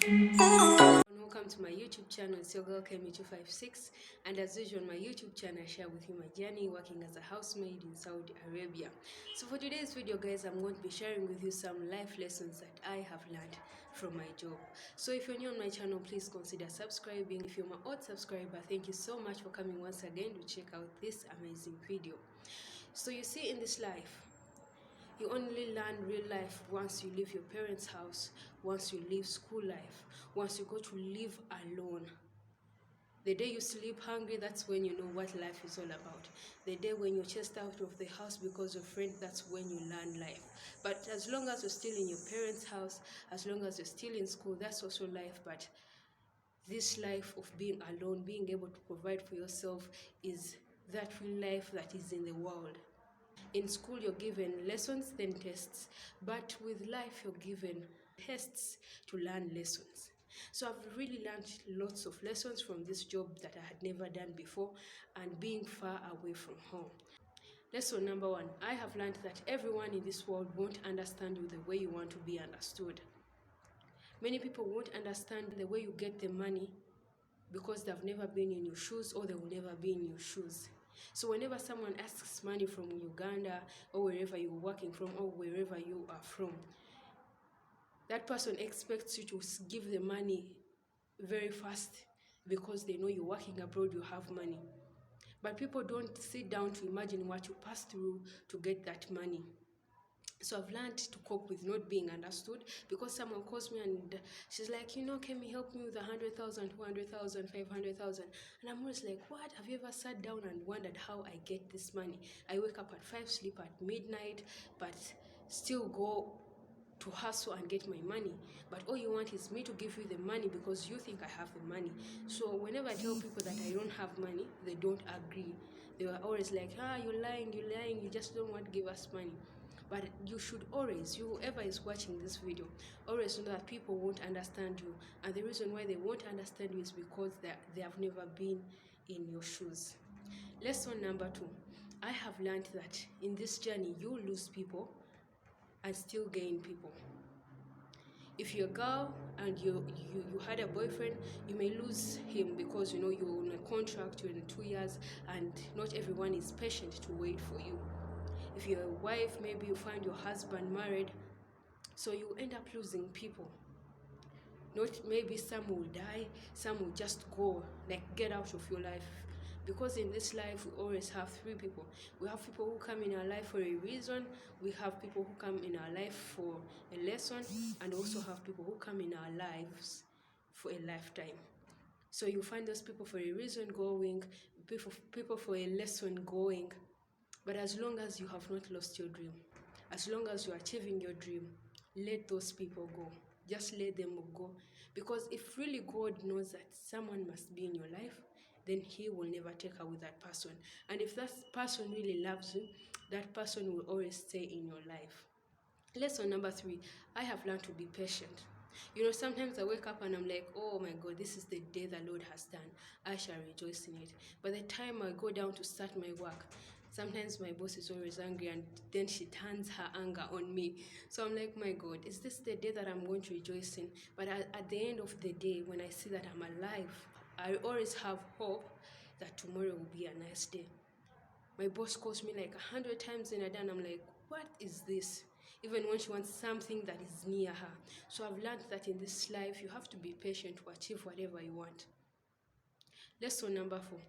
Welcome to my YouTube channel. It's your girl Kemi256, and as usual on my YouTube channel I share with you my journey working as a housemaid in Saudi Arabia. So for today's video guys, I'm going to be sharing with you some life lessons that I have learned from my job. So if you're new on my channel, please consider subscribing. If you're my old subscriber, thank you so much for coming once again to check out this amazing video. So you see, in this life you only learn real life once you leave your parents' house, once you leave school life, once you go to live alone. The day you sleep hungry, that's when you know what life is all about. The day when you're chased out of the house because of friends, that's when you learn life. But as long as you're still in your parents' house, as long as you're still in school, that's also life. But this life of being alone, being able to provide for yourself, is that real life that is in the world. In school, you're given lessons, then tests. But with life, you're given tests to learn lessons. So I've really learned lots of lessons from this job that I had never done before, and being far away from home. Lesson number one, I have learned that everyone in this world won't understand you the way you want to be understood. Many people won't understand the way you get the money because they've never been in your shoes, or they will never be in your shoes. So whenever someone asks money from Uganda or wherever you're working from or wherever you are from, that person expects you to give the money very fast because they know you're working abroad, you have money. But people don't sit down to imagine what you pass through to get that money. So I've learned to cope with not being understood, because someone calls me and she's like, can you help me with 100,000, 200,000, 500,000? And I'm always like, what? Have you ever sat down and wondered how I get this money? I wake up at 5, sleep at midnight, but still go to hustle and get my money. But all you want is me to give you the money because you think I have the money. So whenever I tell people that I don't have money, they don't agree. They were always like, you're lying, you just don't want to give us money. But you should always, whoever is watching this video, always know that people won't understand you. And the reason why they won't understand you is because they have never been in your shoes. Lesson number two, I have learned that in this journey, you lose people and still gain people. If you're a girl and you had a boyfriend, you may lose him because you're on a contract, you're in 2 years, and not everyone is patient to wait for you. If you're a wife, maybe you find your husband married, so you end up losing people. Not maybe some will die, some will just go, like get out of your life. Because in this life, we always have three people. We have people who come in our life for a reason, we have people who come in our life for a lesson, and also have people who come in our lives for a lifetime. So you find those people for a reason going, people for a lesson going. But as long as you have not lost your dream, as long as you're achieving your dream, let those people go. Just let them go. Because if really God knows that someone must be in your life, then he will never take away that person. And if that person really loves you, that person will always stay in your life. Lesson number three, I have learned to be patient. Sometimes I wake up and I'm like, oh my God, this is the day the Lord has done. I shall rejoice in it. By the time I go down to start my work, sometimes my boss is always angry, and then she turns her anger on me. So I'm like, my God, is this the day that I'm going to rejoice in? But at the end of the day, when I see that I'm alive, I always have hope that tomorrow will be a nice day. My boss calls me like 100 times in a day, and I'm like, what is this? Even when she wants something that is near her. So I've learned that in this life, you have to be patient to achieve whatever you want. Lesson number four,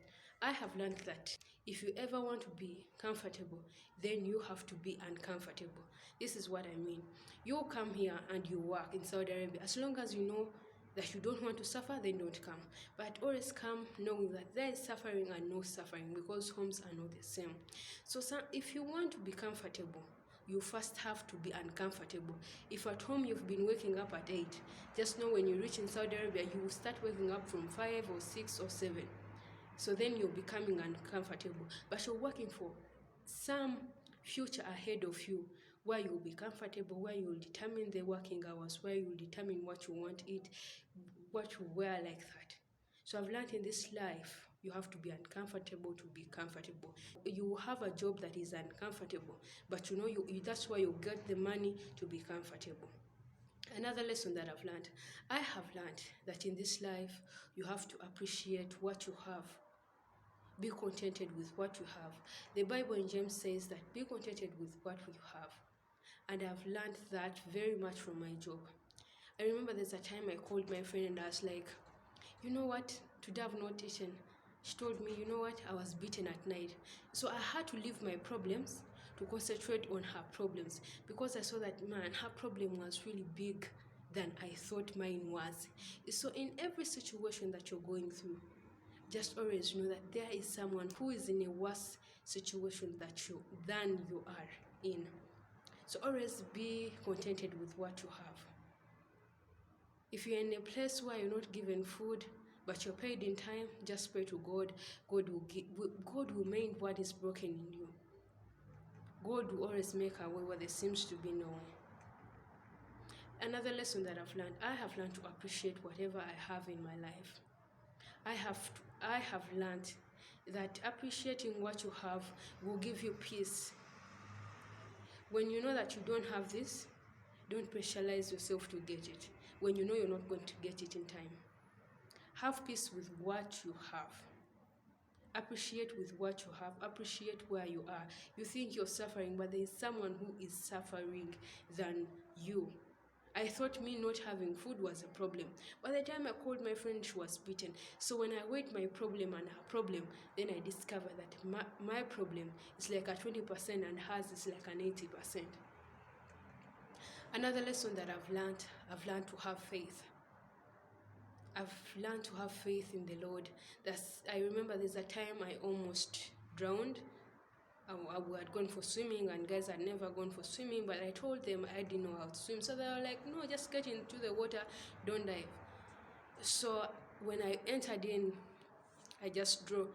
I have learned that if you ever want to be comfortable, then you have to be uncomfortable. This is what I mean. You come here and you work in Saudi Arabia. As long as you know that you don't want to suffer, then don't come. But always come knowing that there is suffering and no suffering, because homes are not the same. So if you want to be comfortable, you first have to be uncomfortable. If at home you've been waking up at 8, just know when you reach in Saudi Arabia, you will start waking up from 5 or 6 or 7. So then you're becoming uncomfortable. But you're working for some future ahead of you, where you'll be comfortable, where you'll determine the working hours, where you'll determine what you want to eat, what you wear, like that. So I've learned in this life, you have to be uncomfortable to be comfortable. You have a job that is uncomfortable, but that's why you get the money to be comfortable. Another lesson that I've learned, I have learned that in this life, you have to appreciate what you have. Be contented with what you have. The Bible in James says that be contented with what you have. And I've learned that very much from my job. I remember there's a time I called my friend and I was like, you know what, today I've not eaten. She told me, you know what, I was beaten at night. So I had to leave my problems to concentrate on her problems, because I saw that, man, her problem was really big than I thought mine was. So in every situation that you're going through, just always know that there is someone who is in a worse situation than you are in. So always be contented with what you have. If you're in a place where you're not given food, but you're paid in time, just pray to God. God will mend what is broken in you. God will always make a way where there seems to be no way. Another lesson that I have learned to appreciate whatever I have in my life. I have learned that appreciating what you have will give you peace. When you know that you don't have this, don't pressurize yourself to get it when you know you're not going to get it in time. Have peace with what you have. Appreciate with what you have. Appreciate where you are. You think you're suffering, but there is someone who is suffering than you. I thought me not having food was a problem. By the time I called my friend, she was beaten. So when I weighed my problem and her problem, then I discovered that my problem is like a 20% and hers is like an 80%. Another lesson that I've learned to have faith. I've learned to have faith in the Lord. I remember there's a time I almost drowned. We had gone for swimming and guys had never gone for swimming, but I told them I didn't know how to swim. So they were like, no, just get into the water, don't dive. So when I entered in, I just drew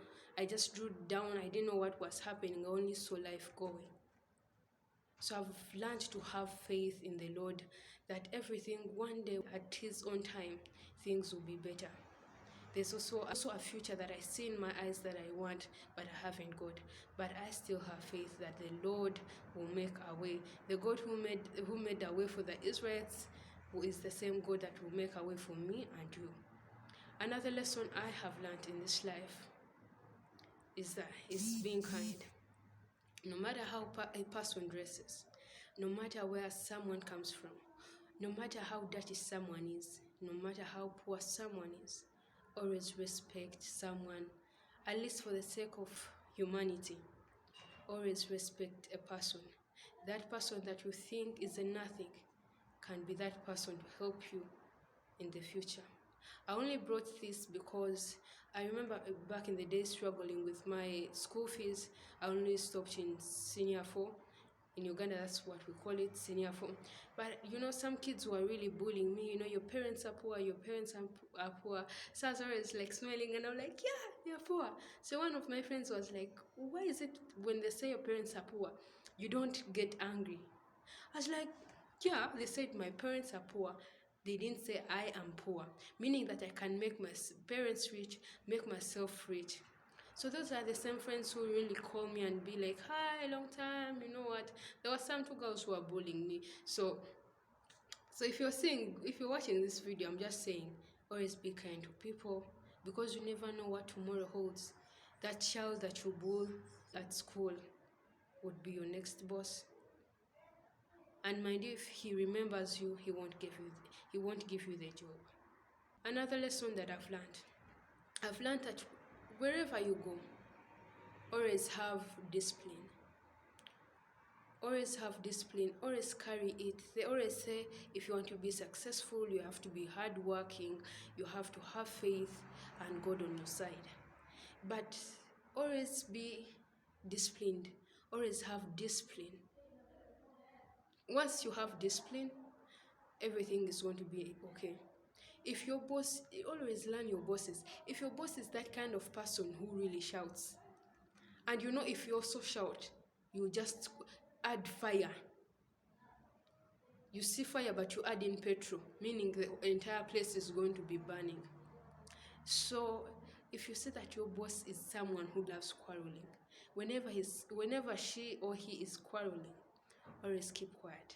down. I didn't know what was happening. I only saw life going. So I've learned to have faith in the Lord, that everything one day at his own time, things will be better. There's also a future that I see in my eyes that I want, but I haven't got. But I still have faith that the Lord will make a way. The God who made a way for the Israelites, who is the same God that will make a way for me and you. Another lesson I have learned in this life is being kind. No matter how a person dresses, no matter where someone comes from, no matter how dirty someone is, no matter how poor someone is, always respect someone, at least for the sake of humanity. Always respect a person. That person that you think is a nothing can be that person to help you in the future. I only brought this because I remember back in the day struggling with my school fees. I only stopped in senior 4. In Uganda, that's what we call it, senior 4. But some kids were really bullying me. Your parents are poor, your parents are poor. So I was always like smiling and I'm like, yeah, they're poor. So one of my friends was like, why is it when they say your parents are poor, you don't get angry? I was like, yeah, they said my parents are poor. They didn't say I am poor, meaning that I can make my parents rich, make myself rich. So those are the same friends who really call me and be like, hi, long time, you know what? There were some 2 girls who were bullying me. So if you're watching this video, I'm just saying, always be kind to people, because you never know what tomorrow holds. That child that you bully at school would be your next boss. And mind you, if he remembers you, he won't give you the job. Another lesson that I've learned that wherever you go, always have discipline. Always have discipline, always carry it. They always say if you want to be successful, you have to be hardworking, you have to have faith and God on your side. But always be disciplined, always have discipline. Once you have discipline, everything is going to be okay. If your boss, always learn your bosses. If your boss is that kind of person who really shouts, and if you also shout, you just add fire. You see fire, but you add in petrol, meaning the entire place is going to be burning. So if you see that your boss is someone who loves quarreling, whenever she or he is quarreling, always keep quiet.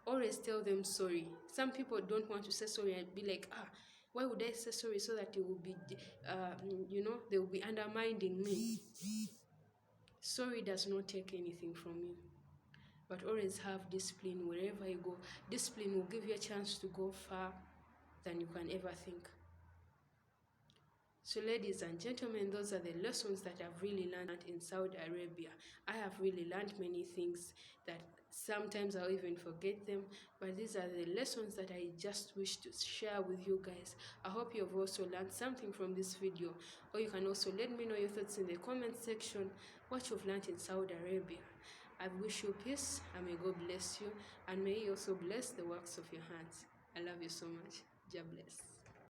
Always tell them sorry. Some people don't want to say sorry and be like, why would I say sorry so that it will be, they will be undermining me. Sorry does not take anything from you, but always have discipline wherever you go. Discipline will give you a chance to go far than you can ever think. So ladies and gentlemen, those are the lessons that I've really learned in Saudi Arabia. I have really learned many things that sometimes I'll even forget them, but these are the lessons that I just wish to share with you guys. I hope you've also learned something from this video, or you can also let me know your thoughts in the comment section, what you've learned in Saudi Arabia. I wish you peace, and may God bless you, and may He also bless the works of your hands. I love you so much. God bless.